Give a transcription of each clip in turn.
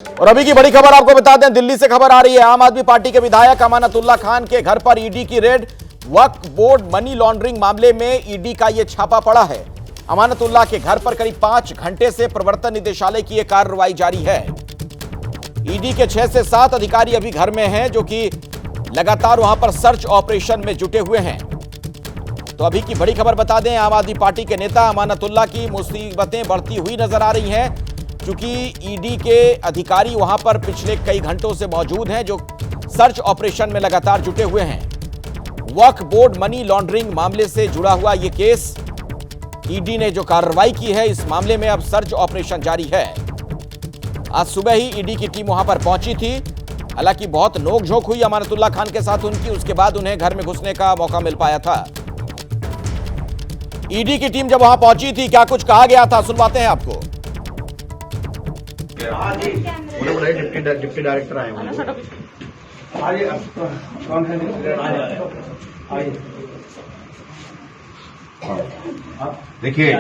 और अभी की बड़ी खबर आपको बता दें, दिल्ली से खबर आ रही है। आम आदमी पार्टी के विधायक अमानतुल्लाह खान के घर पर ईडी की रेड। वक्फ बोर्ड मनी लॉन्ड्रिंग मामले में ईडी का यह छापा पड़ा है। अमानतुल्लाह के घर पर करीब 5 घंटे से प्रवर्तन निदेशालय की यह कार्रवाई जारी है। ईडी के 6 से 7 अधिकारी अभी घर में हैं, जो कि लगातार वहां पर सर्च ऑपरेशन में जुटे हुए हैं। तो अभी की बड़ी खबर बता दें, आम आदमी पार्टी के नेता अमानतुल्लाह की मुसीबतें बढ़ती हुई नजर आ रही हैं, क्योंकि ईडी के अधिकारी वहां पर पिछले कई घंटों से मौजूद हैं, जो सर्च ऑपरेशन में लगातार जुटे हुए हैं। वक्फ बोर्ड मनी लॉन्ड्रिंग मामले से जुड़ा हुआ यह केस, ईडी ने जो कार्रवाई की है इस मामले में अब सर्च ऑपरेशन जारी है। आज सुबह ही ईडी की टीम वहां पर पहुंची थी। हालांकि बहुत नोकझोंक हुई अमानतुल्लाह खान के साथ उनकी, उसके बाद उन्हें घर में घुसने का मौका मिल पाया था। ईडी की टीम जब वहां पहुंची थी, क्या कुछ कहा गया था, सुनवाते हैं आपको। डिप्टी डायरेक्टर आए हैं। कौन है? देखिए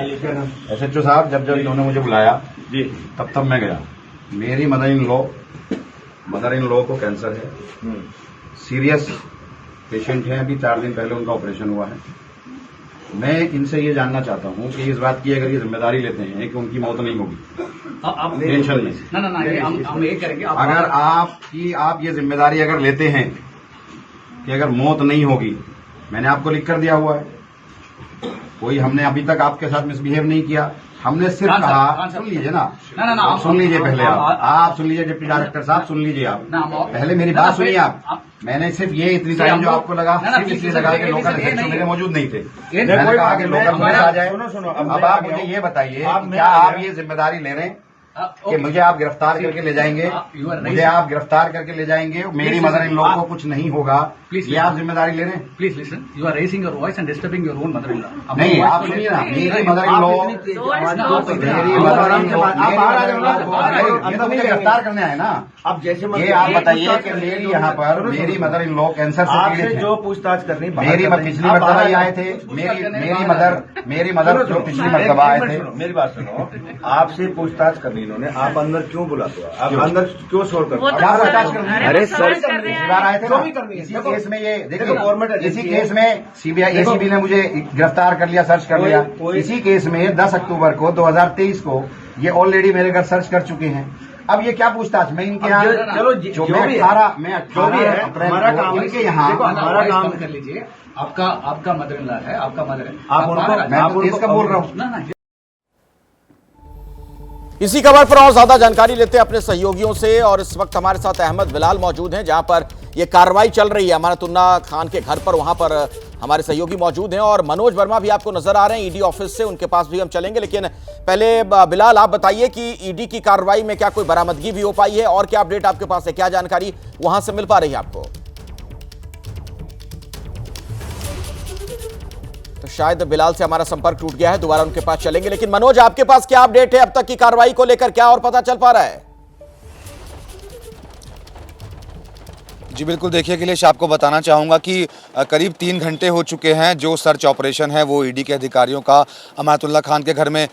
एसएचओ साहब, जब इन्होंने मुझे बुलाया जी तब मैं गया। मेरी मदर इन लॉ को कैंसर है, सीरियस पेशेंट है। अभी 4 दिन पहले उनका ऑपरेशन हुआ है। मैं इनसे ये जानना चाहता हूँ कि इस बात की अगर ये जिम्मेदारी लेते हैं कि उनकी मौत नहीं होगी, आप टेंशन नहीं। ना हम ये करेंगे। अगर आप ये जिम्मेदारी अगर लेते हैं कि अगर मौत नहीं होगी, मैंने आपको लिख कर दिया हुआ है। कोई हमने अभी तक आपके साथ मिसबिहेव नहीं किया। हमने सिर्फ कहा, सुन लीजिए ना, आप सुन लीजिए पहले, आप सुन लीजिए डिप्टी डायरेक्टर साहब, सुन लीजिए आप पहले मेरी बात सुनिए आप। मैंने सिर्फ ये इतनी टाइम जो आपको लगा, सिर्फ इसलिए लगा कि लोकल एसएचओ मेरे मौजूद नहीं थे। मैंने कहा कि लोकल पुलिस आ जाए। सुनो, अब आप मुझे ये बताइए, क्या आप ये जिम्मेदारी ले रहे हैं कि मुझे आप गिरफ्तार करके ले जाएंगे? मुझे आप गिरफ्तार करके ले जाएंगे, मेरी मदर इन लॉ को कुछ नहीं होगा, ये आप जिम्मेदारी ले रहे हैं? Please listen, you are raising your voice and disturbing your own mother in law. नहीं, आप सुनिए ना, मेरी मदर इन लॉ, ये तो मुझे गिरफ्तार करने आए ना। अब जैसे ये आप बताइए कि मेरी यहाँ पर मेरी मदर इन लॉ कैंसर से पीड़ित है। जो पूछताछ करनी, मेरी पिछली मरतबा ये आए थे, मेरी मदर जो पिछली मरतबा आए थे। मेरी बात सुनो, आपसे पूछताछ करनी इन्होंने, आप अंदर क्यों बुलाते हो? आप अंदर क्यों शोर करते हो? क्या पूछताछ करनी? अरे सर, पिछली बार आए थे ना, इसी केस में ये देखिए, इसी केस में सीबीआई एसीबी ने मुझे गिरफ्तार कर लिया, सर्च कर लिया। इसी केस में 10 अक्टूबर को 2023 को ये ऑलरेडी मेरे घर सर्च कर चुके हैं। अब ये क्या पूछताछ? मैं इनके यहाँ, चलो जो मैं 18 अप्रैल को इनके यहाँ, हमारा काम कर लीजिए। आपका मदर इन लॉ है, आपका मदर है, आप उनको, मैं तो देश का बोल रहा हूँ ना। इसी खबर पर और ज्यादा जानकारी लेते हैं अपने सहयोगियों से। और इस वक्त हमारे साथ अहमद बिलाल मौजूद हैं, जहां पर यह कार्रवाई चल रही है अमानतुल्लाह खान के घर पर। वहां पर हमारे सहयोगी मौजूद हैं और मनोज वर्मा भी आपको नजर आ रहे हैं ईडी ऑफिस से, उनके पास भी हम चलेंगे। लेकिन पहले बिलाल, आप बताइए कि ईडी की कार्रवाई में क्या कोई बरामदगी भी हो पाई है और क्या अपडेट आपके पास है, क्या जानकारी वहां से मिल पा रही है आपको? तो शायद बिलाल से हमारा संपर्क टूट गया है, दोबारा उनके पास चलेंगे। लेकिन मनोज, आपके पास क्या अपडेट है अब तक की कार्रवाई को लेकर, क्या और पता चल पा रहा है? जी बिल्कुल, देखिए अखिलेश, आपको बताना चाहूँगा कि करीब 3 घंटे हो चुके हैं जो सर्च ऑपरेशन है वो ईडी के अधिकारियों का अमानतुल्लाह खान के घर में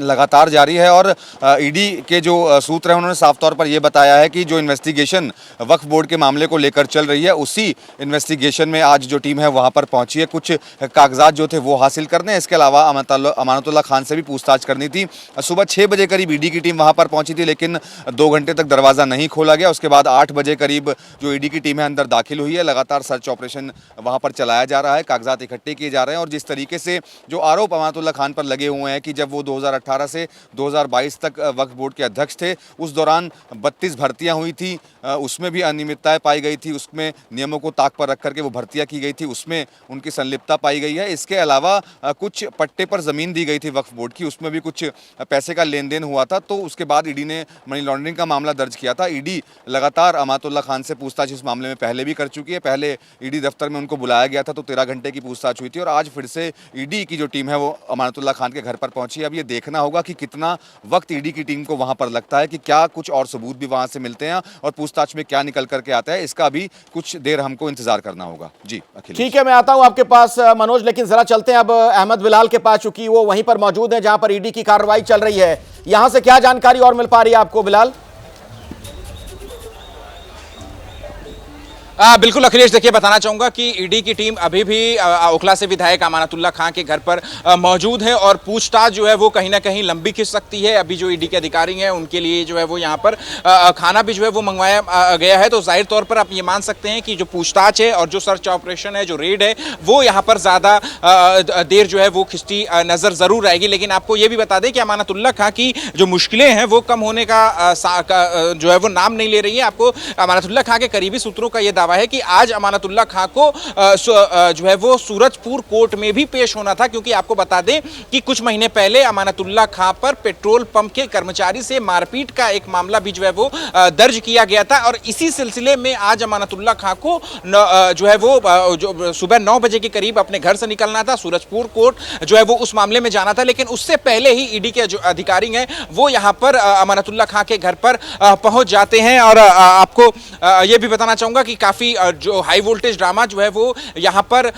लगातार जारी है। और ईडी के जो सूत्र हैं उन्होंने साफ तौर पर यह बताया है कि जो इन्वेस्टिगेशन वक्फ बोर्ड के मामले को लेकर चल रही है, उसी इन्वेस्टिगेशन में आज जो टीम है वहाँ पर पहुँची है। कुछ कागजात जो थे वो हासिल करने, इसके अलावा अमानतुल्लाह खान से भी पूछताछ करनी थी। सुबह 6 बजे करीब ईडी की टीम वहाँ पर पहुँची थी, लेकिन 2 घंटे तक दरवाज़ा नहीं खोला गया। उसके बाद 8 बजे करीब जो ईडी की टीम है अंदर दाखिल हुई है। लगातार सर्च ऑपरेशन वहां पर चलाया जा रहा है, कागजात इकट्ठे किए जा रहे हैं। और जिस तरीके से जो आरोप अमानतुल्लाह खान पर लगे हुए हैं कि जब वो 2018 से 2022 तक वक्फ बोर्ड के अध्यक्ष थे, उस दौरान 32 भर्तियां हुई थी, उसमें भी अनियमितताएं पाई गई थी, उसमें नियमों को ताक पर रख करके वो भर्तियां की गई थी, उसमें उनकी संलिप्तता पाई गई है। इसके अलावा कुछ पट्टे पर ज़मीन दी गई थी वक्फ बोर्ड की, उसमें भी कुछ पैसे का लेन देन हुआ था। तो उसके बाद ईडी ने मनी लॉन्ड्रिंग का मामला दर्ज किया था। ईडी लगातार अमानतुल्लाह खान से पूछताछ इस मामले में पहले भी कर चुकी है। पहले ईडी दफ्तर में उनको बुलाया गया था तो 13 घंटे की पूछताछ हुई थी, और आज फिर से ईडी की जो टीम है वो अमानतुल्लाह खान के घर पर पहुंची है। अब ये देखना होगा कि कितना वक्त ईडी की टीम को वहां पर लगता है, कि क्या कुछ और सबूत भी वहां से मिलते हैं और पूछताछ में क्या निकल करके आता है, इसका भी कुछ देर हमको इंतजार करना होगा। जी अखिलेश। ठीक है, मैं आता हूं आपके पास मनोज, लेकिन जरा चलते हैं अब अहमद बिलाल के पास, चूंकि वो वहीं पर मौजूद है जहां पर ईडी की कार्रवाई चल रही है। यहां से क्या जानकारी और मिल पा रही है आपको बिलाल? बिल्कुल अखिलेश, देखिए बताना चाहूंगा कि ईडी की टीम अभी भी ओखला से विधायक अमानतुल्लाह खान के घर पर मौजूद है और पूछताछ जो है वो कहीं ना कहीं लंबी खिंच सकती है। अभी जो ईडी के अधिकारी हैं उनके लिए जो है वो यहाँ पर खाना भी जो है वो मंगवाया गया है, तो जाहिर तौर पर आप ये मान सकते हैं कि जो पूछताछ है और जो सर्च ऑपरेशन है, जो रेड है, वो यहाँ पर ज़्यादा देर जो है वो खिंचती नज़र ज़रूर आएगी। लेकिन आपको ये भी बता दें कि अमानतुल्लाह खान की जो मुश्किलें हैं वो कम होने का जो है वो नाम नहीं ले रही है। आपको अमानतुल्लाह खान के करीबी सूत्रों का ये दावा है कि आज अमानतुल्लाह खान को जो है वो सूरजपुर कोर्ट में भी पेश होना था, क्योंकि आपको बता दें कि कुछ महीने पहले अमानतुल्लाह खान पर पेट्रोल पंप के कर्मचारी से मारपीट का एक मामला भी जो है वो दर्ज किया गया था और इसी सिलसिले में आज अमानतुल्लाह खान को जो है वो जो सुबह 9 बजे के करीब अपने घर से निकलना था, सूरजपुर कोर्ट जो है वो उस मामले में जाना था। लेकिन उससे पहले ही ईडी के जो अधिकारी हैं वो यहाँ पर अमानतुल्लाह खान के घर पर पहुंच जाते हैं। और आपको ये भी बताना चाहूंगा कि काफी जो हाई वोल्टेज ड्रामा जो है वो यहाँ पर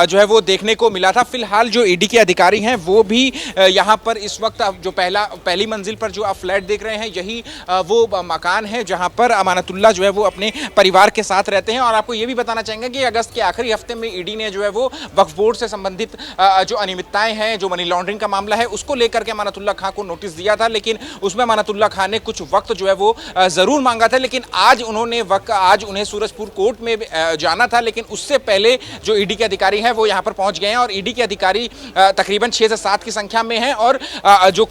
जो है वो देखने को मिला था। फिलहाल जो ईडी के अधिकारी हैं वो भी यहाँ पर इस वक्त जो पहली मंजिल पर जो आप फ्लैट देख रहे हैं, यही वो मकान है जहाँ पर अमानतुल्लाह जो है वो अपने परिवार के साथ रहते हैं। और आपको ये भी बताना चाहेंगे कि अगस्त के आखिरी हफ्ते में ईडी ने जो है वो वक्फ बोर्ड से संबंधित जो अनियमितताएं हैं, जो मनी लॉन्ड्रिंग का मामला है, उसको लेकर के अमानतुल्लाह खान को नोटिस दिया था। लेकिन उसमें अमानतुल्लाह खान ने कुछ वक्त जो है वो जरूर मांगा था, लेकिन आज उन्हें सूरजपुर कोर्ट में जाना था। लेकिन उससे पहले जो ईडी के अधिकारी हैं वो यहाँ पर पहुंच गए हैं और ईडी के अधिकारी तकरीबन 6 से 7 की संख्या में हैं और जो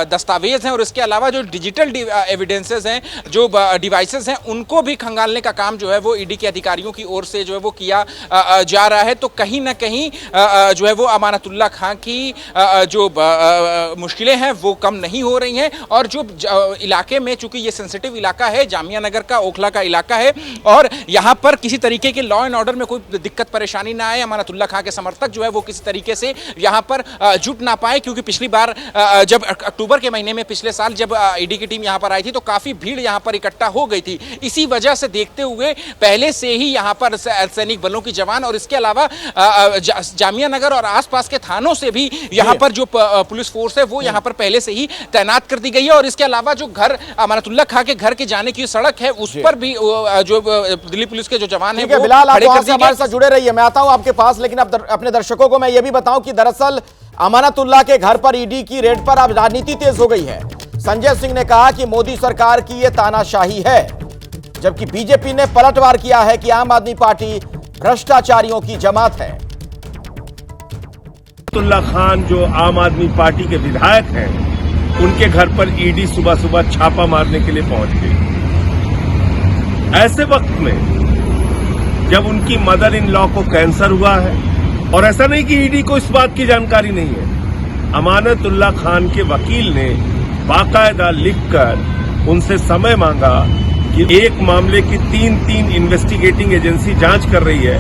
दस्तावेज हैं और इसके अलावा जो डिजिटल एविडेंसेस हैं, जो डिवाइसेस हैं, उनको भी खंगालने का काम जो है वो ईडी के अधिकारियों की ओर से जो है वो किया जा रहा है। तो कहीं ना कहीं जो है वो अमानतुल्लाह खान की जो मुश्किलें हैं वो कम नहीं हो रही हैं। और जो इलाके में, चूंकि ये सेंसिटिव इलाका है, जामिया नगर का ओखला का इलाका है और यहाँ पर किसी तरीके के लॉ एंड ऑर्डर में कोई दिक्कत परेशानी ना आए, अमानतुल्लाह खान के समर्थक जो है वो किसी तरीके से यहाँ पर जुट ना पाए, क्योंकि पिछली बार जब अक्टूबर के महीने में पिछले साल जब ईडी की टीम यहाँ पर आई थी तो काफी भीड़ यहाँ पर इकट्ठा हो गई थी। इसी वजह से देखते हुए पहले से ही यहाँ पर सैनिक बलों की जवान और इसके अलावा जामिया नगर और आसपास के थानों से भी यहाँ पर जो पुलिस फोर्स है वो यहाँ पर पहले से ही तैनात कर दी गई है। और इसके अलावा जो घर अमानतुल्लाह खान के घर के जाने की सड़क है उस पर भी जो दिल्ली पुलिस के जो जवान हैं वो बिलाल, आप खड़े कर हमारे साथ जुड़े रहिए, मैं आता हूं आपके पास। लेकिन अब अपने दर्शकों को मैं ये भी बताऊं कि दरअसल अमानतुल्लाह के घर पर ईडी की रेड पर अब राजनीति तेज हो गई है। संजय सिंह ने कहा कि मोदी सरकार की यह तानाशाही है, जबकि बीजेपी ने पलटवार किया है कि आम आदमी पार्टी भ्रष्टाचारियों की जमात है। अमानतुल्लाह खान जो आम आदमी पार्टी के विधायक हैं, उनके घर पर ईडी सुबह सुबह छापा मारने के लिए पहुंच गई। ऐसे वक्त में जब उनकी मदर इन लॉ को कैंसर हुआ है, और ऐसा नहीं कि ईडी को इस बात की जानकारी नहीं है, अमानतुल्लाह खान के वकील ने बाकायदा लिखकर उनसे समय मांगा कि एक मामले की 3 इन्वेस्टिगेटिंग एजेंसी जांच कर रही है,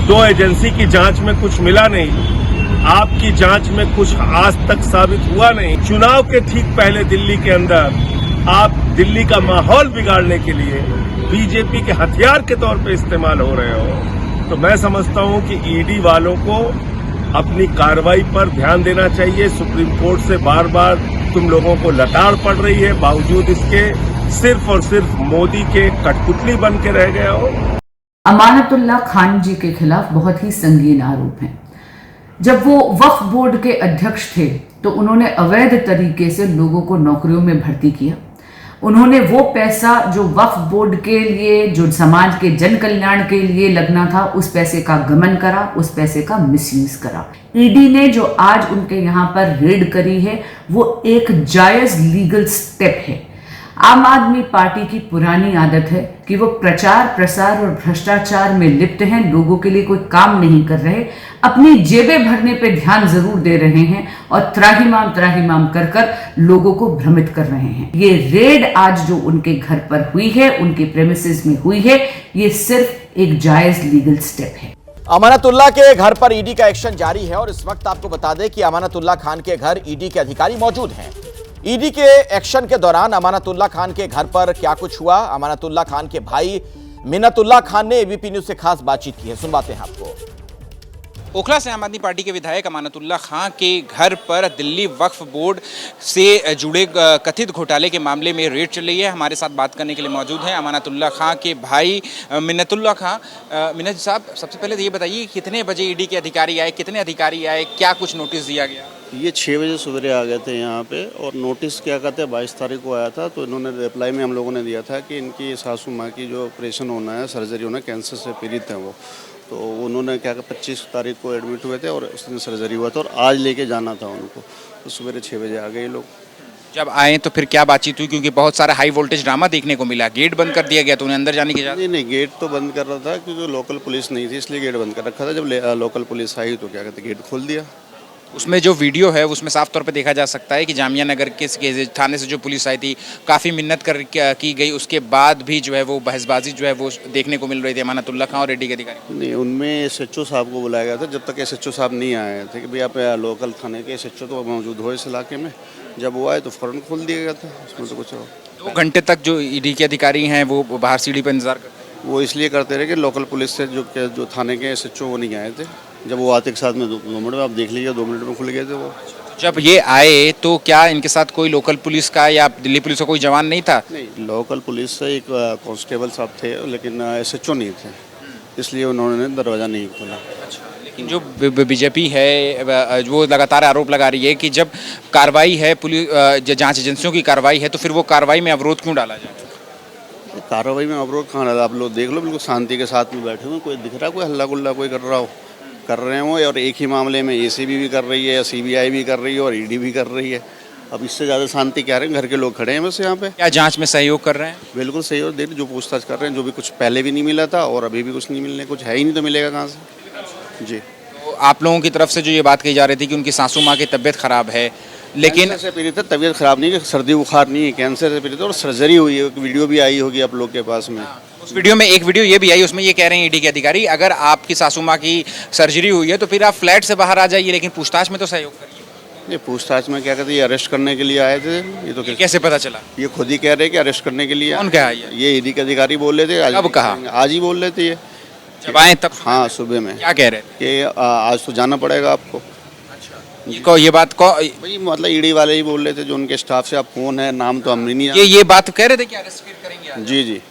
2 एजेंसी की जांच में कुछ मिला नहीं, आपकी जांच में कुछ आज तक साबित हुआ नहीं। चुनाव के ठीक पहले दिल्ली के अंदर आप दिल्ली का माहौल बिगाड़ने के लिए बीजेपी के हथियार के तौर पे इस्तेमाल हो रहे हो। तो मैं समझता हूं कि ईडी वालों को अपनी कार्रवाई पर ध्यान देना चाहिए। सुप्रीम कोर्ट से बार बार तुम लोगों को लताड़ पड़ रही है, बावजूद इसके सिर्फ और सिर्फ मोदी के कठपुतली बन के रह गए हो। अमानतुल्लाह खान जी के खिलाफ बहुत ही संगीन आरोप हैं। जब वो वक्फ बोर्ड के अध्यक्ष थे तो उन्होंने अवैध तरीके से लोगों को नौकरियों में भर्ती किया। उन्होंने वो पैसा जो वक्फ बोर्ड के लिए, जो समाज के जन कल्याण के लिए लगना था, उस पैसे का गमन करा, उस पैसे का मिसयूज करा। ईडी ने जो आज उनके यहाँ पर रेड करी है वो एक जायज लीगल स्टेप है। आम आदमी पार्टी की पुरानी आदत है कि वो प्रचार प्रसार और भ्रष्टाचार में लिप्त हैं, लोगों के लिए कोई काम नहीं कर रहे, अपनी जेबें भरने पे ध्यान जरूर दे रहे हैं और त्राहिमाम कर कर लोगों को भ्रमित कर रहे हैं। ये रेड आज जो उनके घर पर हुई है, उनके प्रेमिसेस में हुई है, ये सिर्फ एक जायज लीगल स्टेप है। अमानतुल्लाह के घर पर ईडी का एक्शन जारी है और इस वक्त आपको बता दें कि अमानतुल्लाह खान के घर ईडी के अधिकारी मौजूद हैं। ईडी के एक्शन के दौरान अमानतुल्लाह खान के घर पर क्या कुछ हुआ, अमानतुल्लाह खान के भाई मिन्नतुल्लाह खान ने एबीपी न्यूज से खास बातचीत की है, सुनवाते हैं आपको। ओखला से आम आदमी पार्टी के विधायक अमानतुल्लाह खां के घर पर दिल्ली वक्फ बोर्ड से जुड़े कथित घोटाले के मामले में रेड चल रही है। हमारे साथ बात करने के लिए मौजूद हैं अमानतुल्लाह खां के भाई मिन्नतुल्लाह खां। मिन्नत साहब, सबसे पहले तो ये बताइए कितने बजे ईडी के अधिकारी आए, कितने अधिकारी आए, क्या कुछ नोटिस दिया गया? ये 6 बजे सवेरे आ गए थे यहाँ पे और नोटिस क्या कहते हैं 22 तारीख को आया था। तो इन्होंने रिप्लाई में हम लोगों ने दिया था कि इनकी सासू माँ की जो ऑपरेशन होना है, सर्जरी होना है, कैंसर से पीड़ित हैं वो। तो उन्होंने क्या 25 तारीख को एडमिट हुए थे और उस दिन सर्जरी हुआ था और आज लेके जाना था उनको। तो सवेरे 6 बजे आ गए लोग। जब आए तो फिर क्या बातचीत हुई? क्योंकि बहुत सारा हाई वोल्टेज ड्रामा देखने को मिला, गेट बंद कर दिया गया तो उन्हें अंदर जाने की इजाजत? नहीं, गेट तो बंद कर रहा था क्योंकि लोकल पुलिस नहीं थी, इसलिए गेट बंद कर रखा था। जब लोकल पुलिस आई तो क्या कहते गेट खोल दिया। उसमें जो वीडियो है उसमें साफ तौर पे देखा जा सकता है कि जामिया नगर के थाने से जो पुलिस आई थी, काफ़ी मिन्नत की गई, उसके बाद भी जो है वो बहसबाजी जो है वो देखने को मिल रही थी अमानतुल्लाह खां और ईडी के अधिकारी। नहीं, उनमें SHO साहब को बुलाया गया था। जब तक SHO साहब नहीं आए थे कि भाई आप लोकल थाने के SHO तो मौजूद हो इस इलाके में, जब वो आए तो फ़ौरन खोल दिया गया था। उसमें तो कुछ 2 घंटे तक जो ईडी के अधिकारी हैं वो बाहर सीढ़ी पर इंतजार करते हैं। वो इसलिए करते रहे कि लोकल पुलिस से जो थाने के SHO वो नहीं आए थे। जब वो आते के साथ में 2 मिनट में, आप देख लीजिए 2 मिनट में खुल गए थे वो। जब ये आए तो क्या इनके साथ कोई लोकल पुलिस का या दिल्ली पुलिस का कोई जवान नहीं था? नहीं, लोकल पुलिस से एक कांस्टेबल साहब थे, लेकिन SHO नहीं थे, इसलिए उन्होंने दरवाज़ा नहीं खोला। लेकिन जो बीजेपी है वो लगातार आरोप लगा रही है कि जब कार्रवाई है, पुलिस जांच एजेंसियों की कार्रवाई है, तो फिर वो कार्रवाई में अवरोध क्यों डाला जाए? कार्रवाई में अवरोध कहाँ डाला? आप लोग देख लो, बिल्कुल शांति के साथ में बैठे हुए, कोई दिख रहा, कोई हल्ला गुल्ला कोई कर रहे हो। और एक ही मामले में ACB भी कर रही है, CBI भी कर रही है और ED भी कर रही है। अब इससे ज़्यादा शांति क्या रहे? घर के लोग खड़े हैं बस यहाँ पे। क्या जांच में सहयोग कर रहे हैं? बिल्कुल सहयोग दे रहे, जो पूछताछ कर रहे हैं। जो भी कुछ पहले भी नहीं मिला था और अभी भी कुछ नहीं मिलने, कुछ है ही नहीं तो मिलेगा कहाँ से? जी। तो आप लोगों की तरफ से जो ये बात कही जा रही थी कि उनकी सासू माँ की तबीयत खराब है, लेकिन कैंसर से पीड़ित है, तबीयत खराब नहीं है, सर्दी बुखार नहीं है, कैंसर से पीड़ित है और सर्जरी हुई है। वीडियो भी आई होगी आप लोग के पास में। उस वीडियो में एक वीडियो ये भी आई, उसमें ये कह रहे हैं ईडी के अधिकारी, अगर आपकी सासू माँ की सर्जरी हुई है तो फिर आप फ्लैट से बाहर आ जाइए, लेकिन पूछताछ में तो सहयोग करिए। ये पूछताछ में क्या कहते हैं, ये अरेस्ट करने के लिए आए थे। ये तो कैसे पता चला? ये खुद ही कह रहे कि अरेस्ट करने के लिए। कौन कहा? ये ईडी के अधिकारी बोल रहे थे। कब कहा? आज ही बोल रहे थे ये, जब आए तब? हाँ, सुबह में। क्या कह रहे थे? कि आज तो जाना पड़ेगा आपको। ये बात भाई मतलब ईडी वाले ही बोल रहे थे, जो उनके स्टाफ से। आप कौन है, नाम तो हम नहीं। ये बात कह रहे थे कि अरेस्ट करेंगे? जी,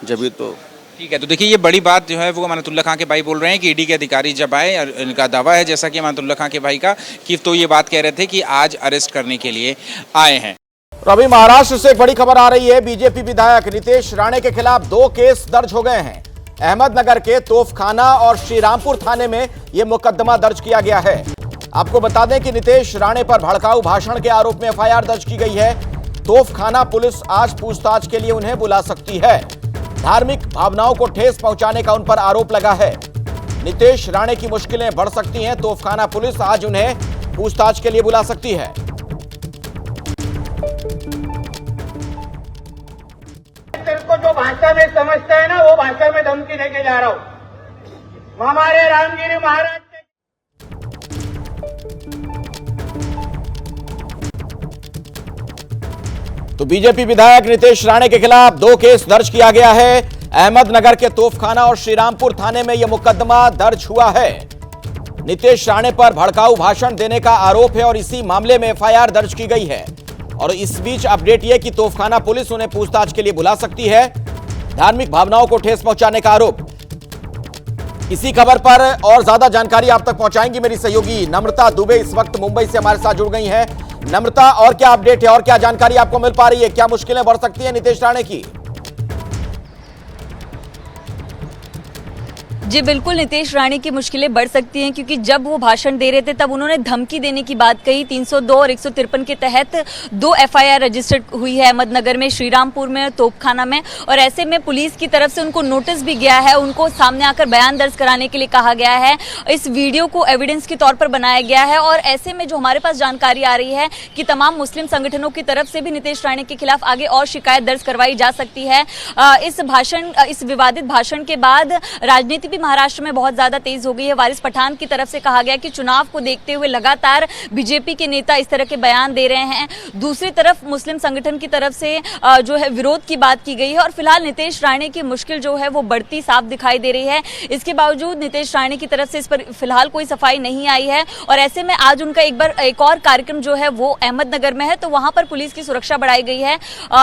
जब तो ठीक है। तो देखिए, ये बड़ी बात जो है वो अमानतुल्लाह खां के भाई बोल रहे हैं कि ईडी के अधिकारी जब आए, इनका दावा है जैसा कि अमानतुल्लाह खां के भाई का, कि तो ये बात कह रहे थे कि आज अरेस्ट करने के लिए आए हैं। और अभी महाराष्ट्र से बड़ी खबर आ रही है। बीजेपी विधायक नितेश राणे के खिलाफ 2 केस दर्ज हो गए हैं। अहमदनगर के तोफखाना और श्रीरामपुर थाने में यह मुकदमा दर्ज किया गया है। आपको बता दें कि नितेश राणे पर भड़काऊ भाषण के आरोप में FIR दर्ज की गई है। तोफखाना पुलिस आज पूछताछ के लिए उन्हें बुला सकती है। धार्मिक भावनाओं को ठेस पहुंचाने का उन पर आरोप लगा है। नितेश राणे की मुश्किलें बढ़ सकती हैं। तोफखाना पुलिस आज उन्हें पूछताछ के लिए बुला सकती है। तेरे को जो भाषा में समझता है ना, वो भाषा में धमकी देके जा रहा हूं। हमारे रामगिरी महाराज तो बीजेपी विधायक नितेश राणे के खिलाफ 2 केस दर्ज किया गया है। अहमदनगर के तोफखाना और श्रीरामपुर थाने में यह मुकदमा दर्ज हुआ है। नितेश राणे पर भड़काऊ भाषण देने का आरोप है और इसी मामले में FIR दर्ज की गई है। और इस बीच अपडेट यह कि तोफखाना पुलिस उन्हें पूछताछ के लिए बुला सकती है। धार्मिक भावनाओं को ठेस पहुंचाने का आरोप। इसी खबर पर और ज्यादा जानकारी आप तक पहुंचाएंगी मेरी सहयोगी नम्रता दुबे इस वक्त मुंबई से हमारे साथ जुड़ गई हैं। नम्रता, और क्या अपडेट है और क्या जानकारी आपको मिल पा रही है? क्या मुश्किलें बढ़ सकती हैं नितेश राणे की? जी बिल्कुल, नितेश राणे की मुश्किलें बढ़ सकती हैं, क्योंकि जब वो भाषण दे रहे थे तब उन्होंने धमकी देने की बात कही। 302 और 153 के तहत 2 FIR रजिस्टर्ड हुई है अहमदनगर में, श्रीरामपुर में, तोपखाना में। और ऐसे में पुलिस की तरफ से उनको नोटिस भी गया है, उनको सामने आकर बयान दर्ज कराने के लिए कहा गया है। इस वीडियो को एविडेंस के तौर पर बनाया गया है। और ऐसे में जो हमारे पास जानकारी आ रही है कि तमाम मुस्लिम संगठनों की तरफ से भी नितेश राणे के खिलाफ आगे और शिकायत दर्ज करवाई जा सकती है। इस विवादित भाषण के बाद राजनीति भी महाराष्ट्र में बहुत ज्यादा तेज हो गई है। वारिस पठान की तरफ से कहा गया कि चुनाव को देखते हुए लगातार बीजेपी के नेता इस तरह के बयान दे रहे हैं। दूसरी तरफ मुस्लिम संगठन की तरफ से जो है विरोध की बात की गई है और फिलहाल नितेश राणे की मुश्किल जो है वो बढ़ती साफ दिखाई दे रही है। इसके बावजूद नितेश राणे की तरफ से इस पर फिलहाल कोई सफाई नहीं आई है और ऐसे में आज उनका एक और कार्यक्रम जो है वो अहमदनगर में है, तो वहां पर पुलिस की सुरक्षा बढ़ाई गई है।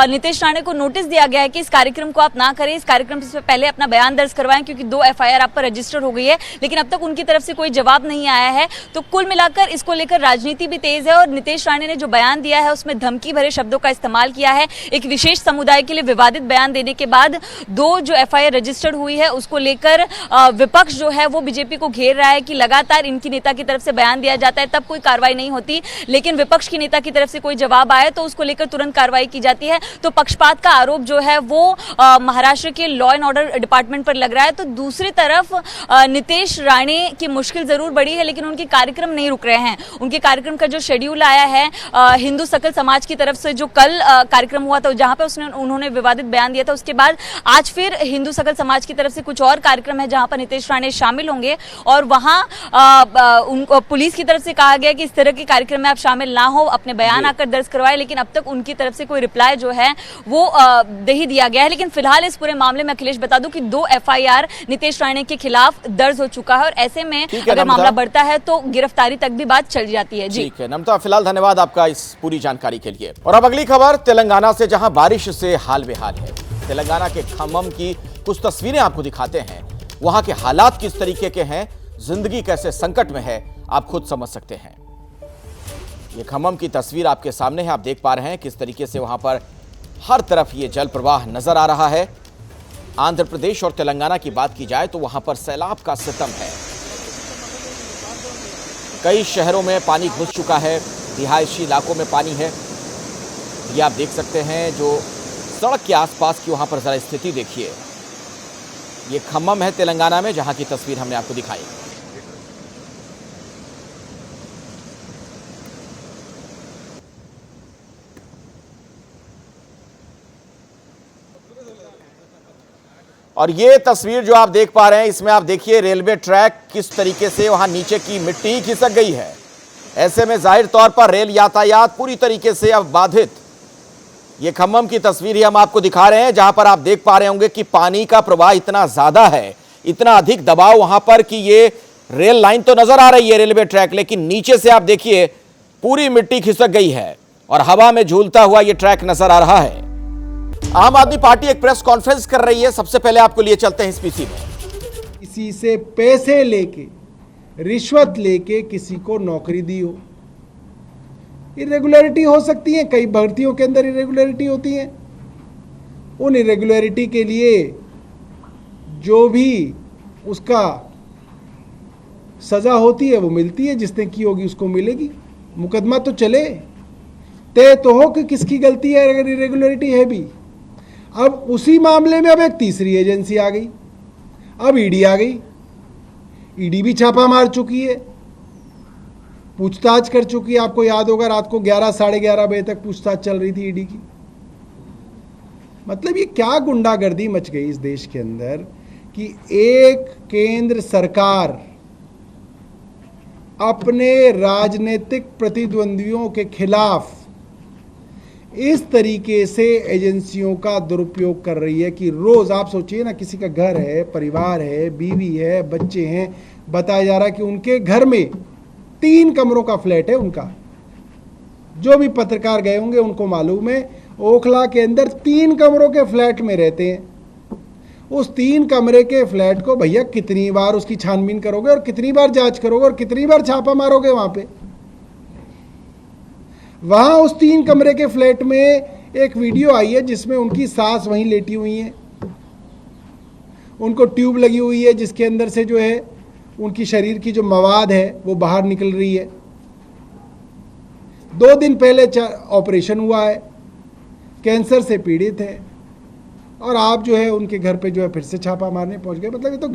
नितेश राणे को नोटिस दिया गया है कि इस कार्यक्रम को आप ना करें, इस कार्यक्रम से पहले अपना बयान दर्ज करवाएं क्योंकि 2 FIR आप पर रजिस्टर हो गई है, लेकिन अब तक उनकी तरफ से कोई जवाब नहीं आया है। तो कुल मिलाकर इसको लेकर राजनीति भी तेज है और नितेश राणे ने जो बयान दिया है उसमें धमकी भरे शब्दों का इस्तेमाल किया है। एक विशेष समुदाय के लिए विवादित बयान देने के बाद 2 जो FIR रजिस्टर्ड हुई है उसको लेकर विपक्ष जो है वो बीजेपी को घेर रहा है कि लगातार इनकी नेता की तरफ से बयान दिया जाता है तब कोई कार्रवाई नहीं होती, लेकिन विपक्ष की नेता की तरफ से कोई जवाब आए तो उसको लेकर तुरंत कार्रवाई की जाती है। तो पक्षपात का आरोप जो है वो महाराष्ट्र के लॉ एंड ऑर्डर डिपार्टमेंट पर लग रहा है। तो दूसरी तरफ नितेश राणे की मुश्किल जरूर बढ़ी है, लेकिन उनके कार्यक्रम नहीं रुक रहे हैं। उनके कार्यक्रम का जो शेड्यूल आया है हिंदू सकल समाज की तरफ से जो कल कार्यक्रम हुआ था जहां पे उन्होंने विवादित बयान दिया था, उसके बाद आज फिर हिंदू सकल समाज की तरफ से कुछ और कार्यक्रम है जहां पर नितेश राणे शामिल होंगे और वहां उनको पुलिस की तरफ से कहा गया कि इस तरह के कार्यक्रम में आप शामिल ना हो, अपने बयान आकर दर्ज करवाए, लेकिन अब तक उनकी तरफ से कोई रिप्लाई जो है वो नहीं दिया गया है। लेकिन फिलहाल इस पूरे मामले में अखिलेश बता दूं कि 2 FIR नितेश राणे के खिलाफ दर्ज हो चुका है और ऐसे में अगर मामला बढ़ता है तो गिरफ्तारी तक भी बात चल जाती है। जी ठीक है नमता, फिलहाल धन्यवाद आपका इस पूरी जानकारी के लिए। और अब अगली खबर तेलंगाना से, जहां बारिश से हाल बेहाल है। तेलंगाना के खम्मम की कुछ तस्वीरें आपको दिखाते हैं। वहां के हालात किस तरीके के हैं, जिंदगी कैसे संकट में है, आप खुद समझ सकते हैं। ये खम्मम की तस्वीर आपके सामने है, आप देख पा रहे हैं किस तरीके से वहां पर हर तरफ ये जल प्रवाह नजर आ रहा है। आंध्र प्रदेश और तेलंगाना की बात की जाए तो वहां पर सैलाब का सितम है। कई शहरों में पानी घुस चुका है, रिहायशी इलाकों में पानी है। ये आप देख सकते हैं, जो सड़क के आसपास की वहां पर जरा स्थिति देखिए। ये खम्मम है तेलंगाना में, जहां की तस्वीर हमने आपको दिखाई। और ये तस्वीर जो आप देख पा रहे हैं, इसमें आप देखिए रेलवे ट्रैक किस तरीके से वहां नीचे की मिट्टी ही खिसक गई है। ऐसे में जाहिर तौर पर रेल यातायात पूरी तरीके से अब बाधित। ये खम्मम की तस्वीर ही हम आपको दिखा रहे हैं, जहां पर आप देख पा रहे होंगे कि पानी का प्रवाह इतना ज्यादा है, इतना अधिक दबाव वहां पर कि ये रेल लाइन तो नजर आ रही है, रेलवे ट्रैक, लेकिन नीचे से आप देखिए पूरी मिट्टी खिसक गई है और हवा में झूलता हुआ ये ट्रैक नजर आ रहा है। आम आदमी पार्टी एक प्रेस कॉन्फ्रेंस कर रही है। सबसे पहले आपको लिए चलते हैं इस पीसी में। किसी से पैसे लेके, रिश्वत लेके किसी को नौकरी दी हो, इरेगुलरिटी हो सकती है, कई भर्तियों के अंदर इरेगुलरिटी होती है। उन इरेगुलरिटी के लिए जो भी उसका सजा होती है वो मिलती है, जिसने की होगी उसको मिलेगी। मुकदमा तो चले, तय तो हो कि किसकी गलती है अगर इरेगुलरिटी है भी। अब उसी मामले में अब एक तीसरी एजेंसी आ गई, अब ईडी आ गई। ईडी भी छापा मार चुकी है, पूछताछ कर चुकी है। आपको याद होगा रात को 11 साढ़े 11 बजे तक पूछताछ चल रही थी ईडी की। मतलब ये क्या गुंडागर्दी मच गई इस देश के अंदर कि एक केंद्र सरकार अपने राजनीतिक प्रतिद्वंदियों के खिलाफ इस तरीके से एजेंसियों का दुरुपयोग कर रही है कि रोज आप सोचिए ना, किसी का घर है, परिवार है, बीवी है, बच्चे हैं, बताया जा रहा है कि उनके घर में 3 कमरों का फ्लैट है उनका। जो भी पत्रकार गए होंगे उनको मालूम है, ओखला के अंदर 3 कमरों के फ्लैट में रहते हैं। उस 3 कमरे के फ्लैट को भैया कितनी बार उसकी छानबीन करोगे और कितनी बार जांच करोगे और कितनी बार छापा मारोगे वहां पे। वहां उस 3 कमरे के फ्लैट में एक वीडियो आई है जिसमें उनकी सास वहीं लेटी हुई हैं, उनको ट्यूब लगी हुई है जिसके अंदर से जो है उनकी शरीर की जो मवाद है वो बाहर निकल रही है। 2 दिन पहले ऑपरेशन हुआ है, कैंसर से पीड़ित है, और आप जो है उनके घर पे जो है फिर से छापा मारने पहुंच गए। मतलब ये तो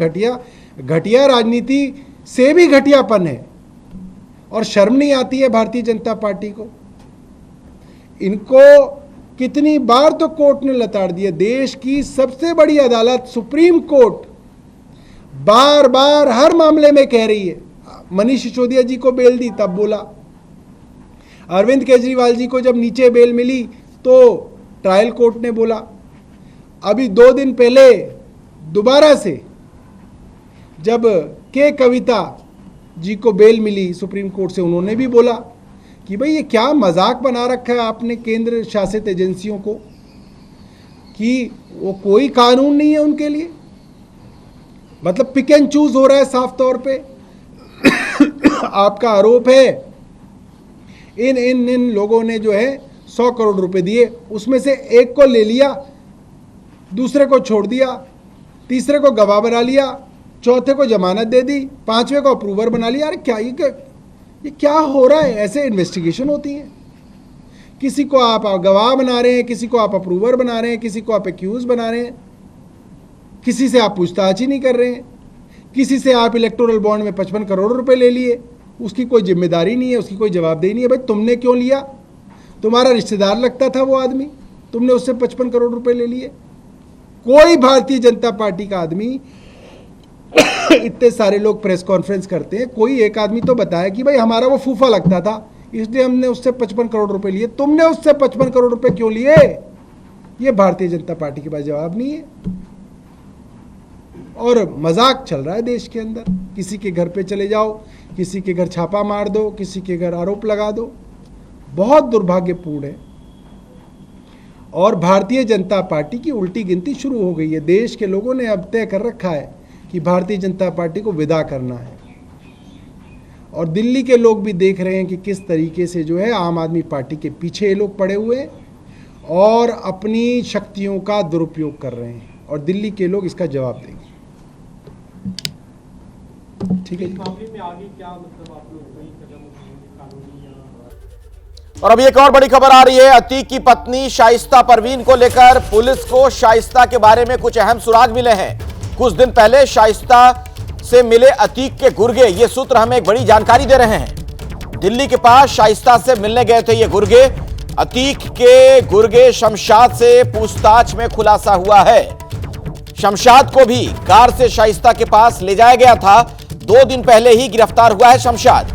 घटिया राजनीति से भी घटियापन है और शर्म नहीं आती है भारतीय जनता पार्टी को। इनको कितनी बार तो कोर्ट ने लताड़ दिया। देश की सबसे बड़ी अदालत सुप्रीम कोर्ट बार बार हर मामले में कह रही है। मनीष सिसोदिया जी को बेल दी तब बोला, अरविंद केजरीवाल जी को जब नीचे बेल मिली तो ट्रायल कोर्ट ने बोला, अभी 2 दिन पहले दोबारा से जब के कविता जी को बेल मिली सुप्रीम कोर्ट से, उन्होंने भी बोला कि भाई ये क्या मजाक बना रखा है आपने केंद्र शासित एजेंसियों को, कि वो कोई कानून नहीं है उनके लिए। मतलब पिक एंड चूज हो रहा है साफ तौर पे। आपका आरोप है इन लोगों ने जो है 100 करोड़ रुपए दिए, उसमें से एक को ले लिया, दूसरे को छोड़ दिया, तीसरे को गवाह बना लिया, चौथे को जमानत दे दी, 5वें को अप्रूवर बना लिया। अरे क्या ये क्या हो रहा है? ऐसे इन्वेस्टिगेशन होती है? किसी को आप गवाह बना रहे हैं, किसी को आप अप्रूवर बना रहे हैं, किसी को आप एक्यूज बना रहे हैं, किसी से आप पूछताछ ही नहीं कर रहे हैं, किसी से आप इलेक्टोरल बॉन्ड में 55 करोड़ रुपए ले लिए, उसकी कोई जिम्मेदारी नहीं है, उसकी कोई जवाबदेही नहीं है। भाई तुमने क्यों लिया? तुम्हारा रिश्तेदार लगता था वो आदमी, तुमने उससे 55 करोड़ रुपए ले लिए। कोई भारतीय जनता पार्टी का आदमी इतने सारे लोग प्रेस कॉन्फ्रेंस करते हैं, कोई एक आदमी तो बताया कि भाई हमारा वो फूफा लगता था इसलिए हमने उससे 55 करोड़ रुपए लिए। तुमने उससे 55 करोड़ रुपए क्यों लिए? ये भारतीय जनता पार्टी के पास जवाब नहीं है। और मजाक चल रहा है देश के अंदर। किसी के घर पे चले जाओ, किसी के घर छापा मार दो, किसी के घर आरोप लगा दो। बहुत दुर्भाग्यपूर्ण है। और भारतीय जनता पार्टी की उल्टी गिनती शुरू हो गई है। देश के लोगों ने अब तय कर रखा है कि भारतीय जनता पार्टी को विदा करना है। और दिल्ली के लोग भी देख रहे हैं कि किस तरीके से जो है आम आदमी पार्टी के पीछे ये लोग पड़े हुए हैं और अपनी शक्तियों का दुरुपयोग कर रहे हैं, और दिल्ली के लोग इसका जवाब देंगे। ठीक है। और अभी एक और बड़ी खबर आ रही है। अतीक की पत्नी शाइस्ता परवीन को लेकर पुलिस को शाइस्ता के बारे में कुछ अहम सुराग मिले हैं। कुछ दिन पहले शाइस्ता से मिले अतीक के गुर्गे, ये सूत्र हमें एक बड़ी जानकारी दे रहे हैं। दिल्ली के पास शाइस्ता से मिलने गए थे ये गुर्गे। अतीक के गुर्गे शमशाद से पूछताछ में खुलासा हुआ है। शमशाद को भी कार से शाइस्ता के पास ले जाया गया था। 2 दिन पहले ही गिरफ्तार हुआ है शमशाद।